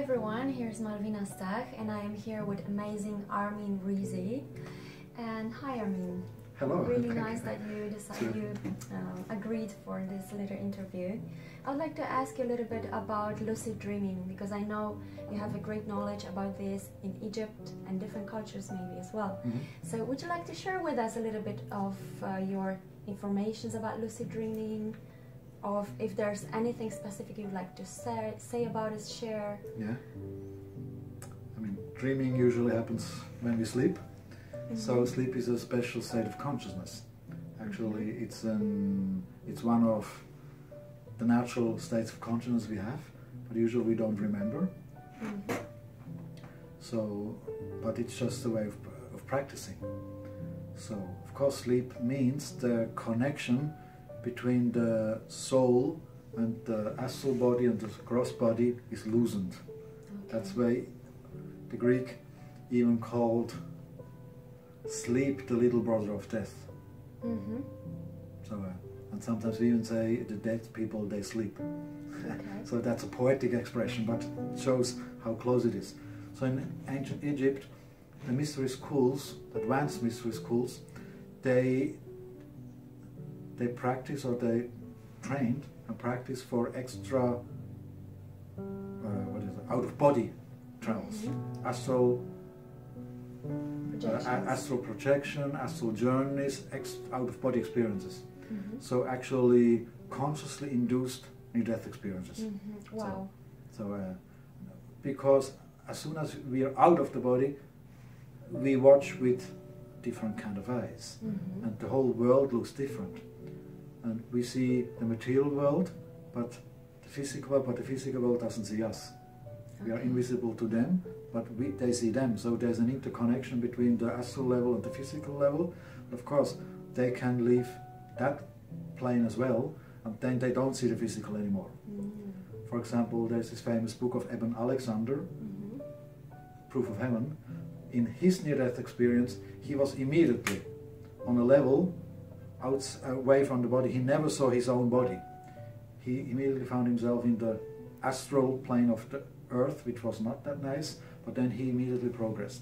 everyone, here's Malwina Stach and I am here with amazing Armin Risi. And hi Armin. Hello. Really nice that you agreed for this little interview. I would like to ask you a little bit about lucid dreaming, because I know you have a great knowledge about this in Egypt and different cultures maybe as well. So would you like to share with us a little bit of your information about lucid dreaming? Or if there's anything specific you'd like to say about it, share. Yeah. I mean, dreaming usually happens when we sleep. So sleep is a special state of consciousness. Actually, it's one of the natural states of consciousness we have, but usually we don't remember. So, but it's just a way of practicing. So, of course, sleep means the connection between the soul and the astral body and the gross body is loosened. That's why the Greek even called sleep the little brother of death. So, and sometimes we even say the dead people, they sleep. So that's a poetic expression, but it shows how close it is. So in ancient Egypt, the mystery schools, advanced mystery schools, they practice, or they trained and practice for extra out-of-body travels, astral projection, astral journeys, out-of-body experiences. So actually consciously induced near-death experiences. Wow. So because as soon as we are out of the body, we watch with different kind of eyes, and the whole world looks different. And we see the material world, but the physical world doesn't see us. We are invisible to them, but they see them. So there's an interconnection between the astral level and the physical level. But of course, they can leave that plane as well, and then they don't see the physical anymore. For example, there's this famous book of Ibn Alexander, Proof of Heaven. In his near-death experience, he was immediately on a level away from the body. He never saw his own body. He immediately found himself in the astral plane of the earth, which was not that nice, but then he immediately progressed.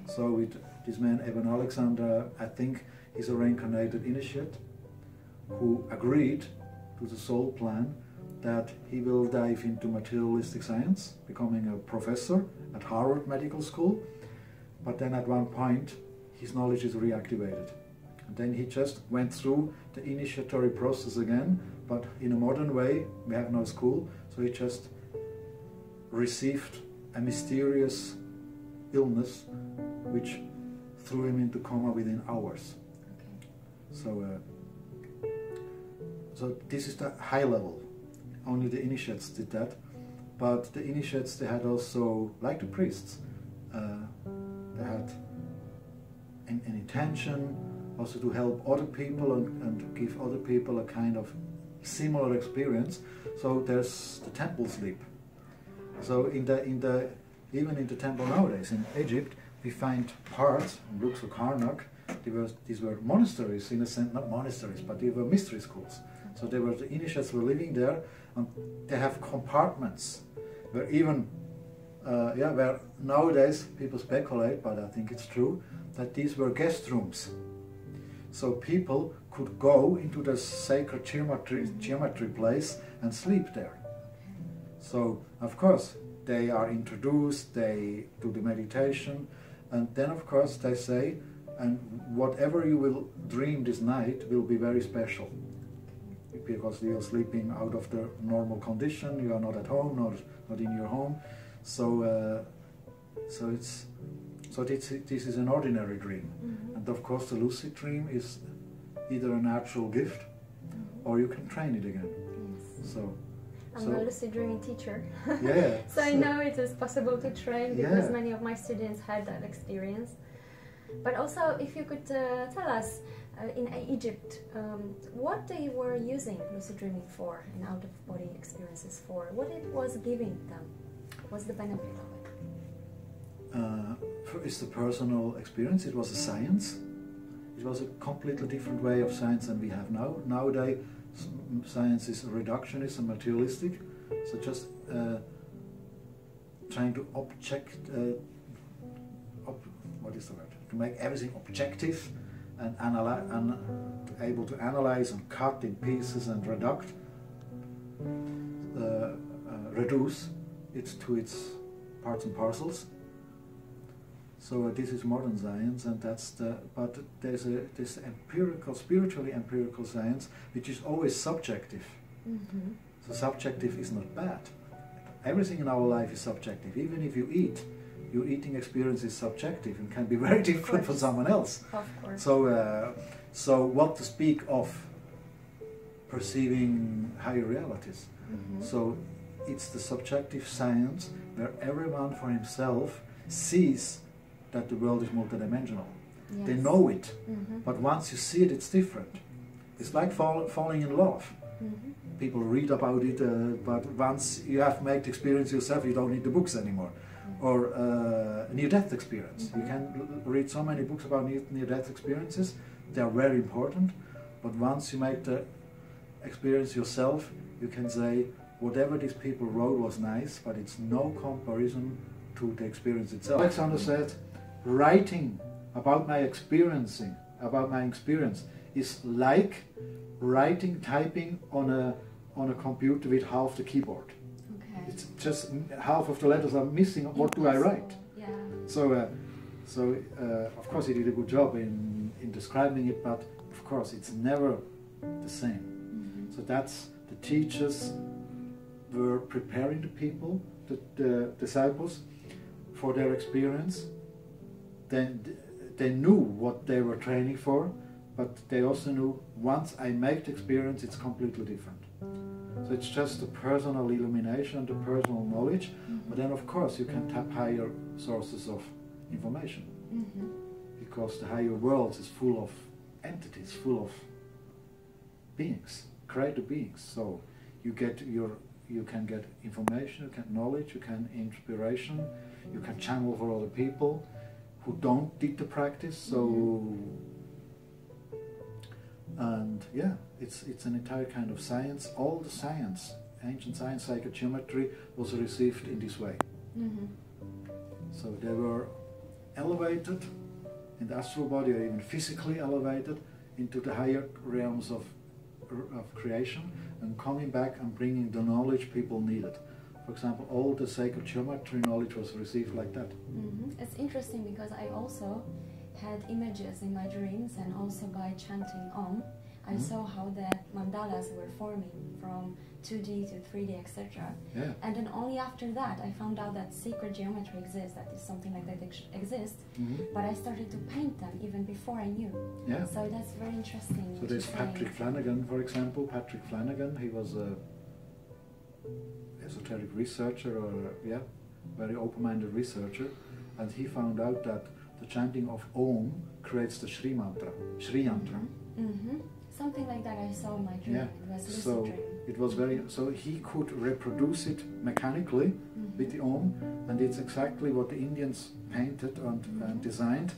So with this man Ibn Alexander, I think he's a reincarnated initiate who agreed to the soul plan that he will dive into materialistic science, becoming a professor at Harvard Medical School, but then at one point his knowledge is reactivated. And then he just went through the initiatory process again, but in a modern way. We have no school, so he just received a mysterious illness which threw him into coma within hours. So this is the high level. Only the initiates did that, but the initiates, they had also, like the priests, they had an intention also to help other people and to give other people a kind of similar experience. So there's the temple sleep. So even in the temple nowadays in Egypt, we find parts in Luxor, Karnak. These were monasteries, in a sense, not monasteries, but they were mystery schools. So the initiates were living there, and they have compartments where even where nowadays people speculate, but I think it's true, that these were guest rooms. So people could go into the sacred geometry place and sleep there. So of course they are introduced, they do the meditation, and then of course they say, and whatever you will dream this night will be very special, because you are sleeping out of the normal condition, you are not at home, not in your home. So this is an ordinary dream. And of course the lucid dream is either a natural gift or you can train it again. So I'm a lucid dreaming teacher. Yeah. So I know it is possible to train, because many of my students had that experience. But also, if you could tell us, in Egypt, what they were using lucid dreaming for and out-of-body experiences for, what it was giving them, what's the benefit of it? It's the personal experience. It was a science. It was a completely different way of science than we have now. Nowadays, science is reductionist and materialistic. So just trying to what is the word? To make everything objective and able to analyze and cut in pieces and reduce it to its parts and parcels. So this is modern science, and but there's this empirical, spiritually empirical science, which is always subjective. Mm-hmm. So subjective is not bad. Everything in our life is subjective. Even if you eat, your eating experience is subjective and can be very different for someone else. Of course. So what to speak of perceiving higher realities? Mm-hmm. So it's the subjective science where everyone for himself sees that the world is multidimensional. Yes. They know it, mm-hmm. but once you see it, it's different. It's like falling in love. Mm-hmm. People read about it, but once you have made the experience yourself, you don't need the books anymore. Mm-hmm. Or near-death experience. Mm-hmm. You can read so many books about near-death experiences. They are very important, but once you make the experience yourself, you can say, whatever these people wrote was nice, but it's no comparison to the experience itself. Alexander said, writing about my experience is like typing on a computer with half the keyboard. Okay. It's just half of the letters are missing. What do I write? Yeah. So of course he did a good job in describing it, but of course it's never the same. Mm-hmm. So that's the teachers were preparing the people, the disciples, for their experience. Then they knew what they were training for, but they also knew once I make the experience, it's completely different. So it's just the personal illumination, the personal knowledge, mm-hmm. but then of course you can tap higher sources of information, mm-hmm. because the higher world is full of entities, full of beings, created beings. So you can get information, you can knowledge, you can inspiration, you can channel for other people who don't did the practice. So, and yeah, it's an entire kind of science. All the science, ancient science, psychogeometry, was received in this way. Mm-hmm. So they were elevated in the astral body, or even physically elevated into the higher realms of creation, and coming back and bringing the knowledge people needed. For example, all the sacred geometry knowledge was received like that. Mm-hmm. It's interesting because I also had images in my dreams, and also by chanting Om, I saw how the mandalas were forming from 2D to 3D, etc. Yeah. And then only after that I found out that sacred geometry exists, that is something like that exists, but I started to paint them even before I knew. Yeah. So that's very interesting. So there's Patrick Flanagan, for example. Patrick Flanagan, he was a esoteric researcher, or very open-minded researcher, and he found out that the chanting of Om creates the Shri mantra, Shri yantra. Mm-hmm. Something like that I saw in my dream. Yeah. It was lucid So dream. it was so he could reproduce it mechanically with the Om, and it's exactly what the Indians painted and designed,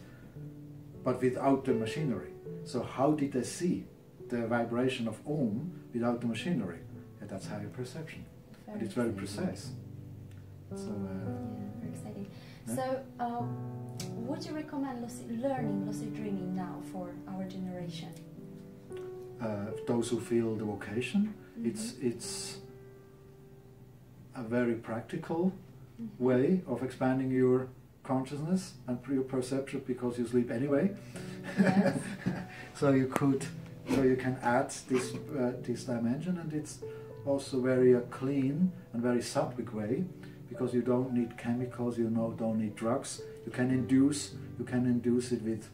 but without the machinery. So how did they see the vibration of Om without the machinery? Yeah, that's higher perception. And it's very precise. So, very exciting. Yeah. So, would you recommend learning lucid dreaming now for our generation? Those who feel the vocation, it's a very practical way of expanding your consciousness and your perception, because you sleep anyway. Yes. So you can add this dimension, and it's also very clean and very sattvic way, because you don't need chemicals, don't need drugs. You can induce it with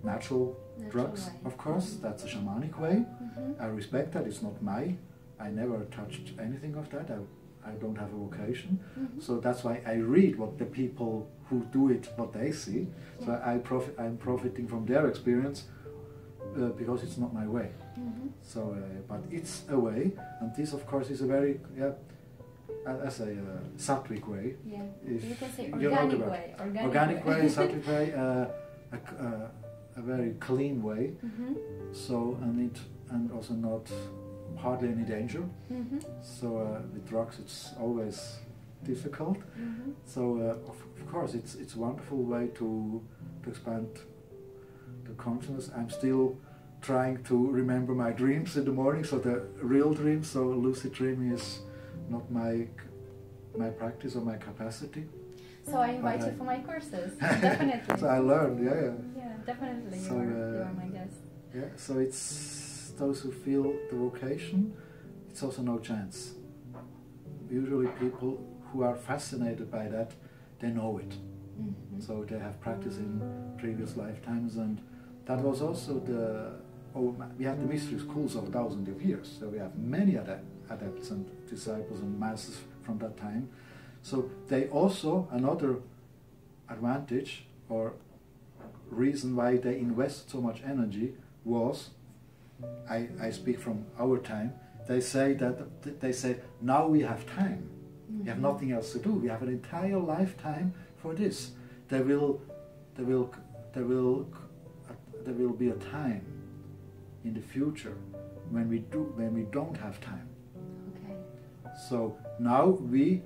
natural drugs, way. of course. That's a shamanic way. I respect that. It's not I never touched anything of that. I don't have a vocation. So that's why I read what the people who do it, what they see. Yeah. So I'm profiting from their experience, because it's not my way. So, but it's a way, and this of course is a very, as a sattvic way. Yeah, If you can say you know organic the way. Organic way, sattvic way, a very clean way. So, and also not hardly any danger. So with drugs it's always difficult. So of course it's a wonderful way to expand the consciousness. I'm still trying to remember my dreams in the morning, so the real dreams. So lucid dreaming is not my practice or my capacity. So I invite you for my courses, definitely. So I learned, yeah. Yeah, definitely. So, you are my guest. Yeah. So it's those who feel the vocation. It's also no chance. Usually people who are fascinated by that, they know it. So they have practiced in previous lifetimes, and that was also we had the mystery schools of thousands of years, so we have many adepts and disciples and masters from that time. So they also, another advantage or reason why they invest so much energy was, I speak from our time, they say now we have time. We have nothing else to do. We have an entire lifetime for this. There will be a time in the future when we don't have time. Okay. So now we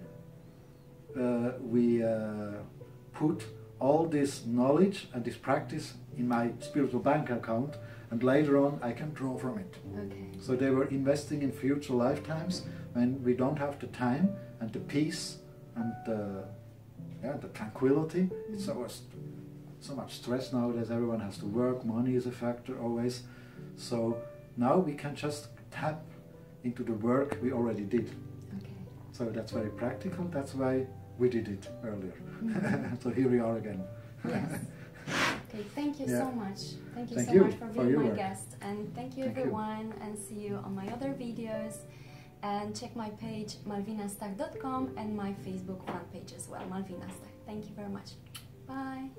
put all this knowledge and this practice in my spiritual bank account, and later on I can draw from it. Okay. So they were investing in future lifetimes when we don't have the time and the peace and the tranquility. It's so much stress nowadays. Everyone has to work. Money is a factor always. So now we can just tap into the work we already did. Okay. So that's very practical. That's why we did it earlier. So here we are again. Yes. Okay, thank you so much. Thank you so much for being my guest. And thank you everyone, and see you on my other videos. And check my page malwinastach.com and my Facebook fan page as well, Malwina Stach. Thank you very much. Bye.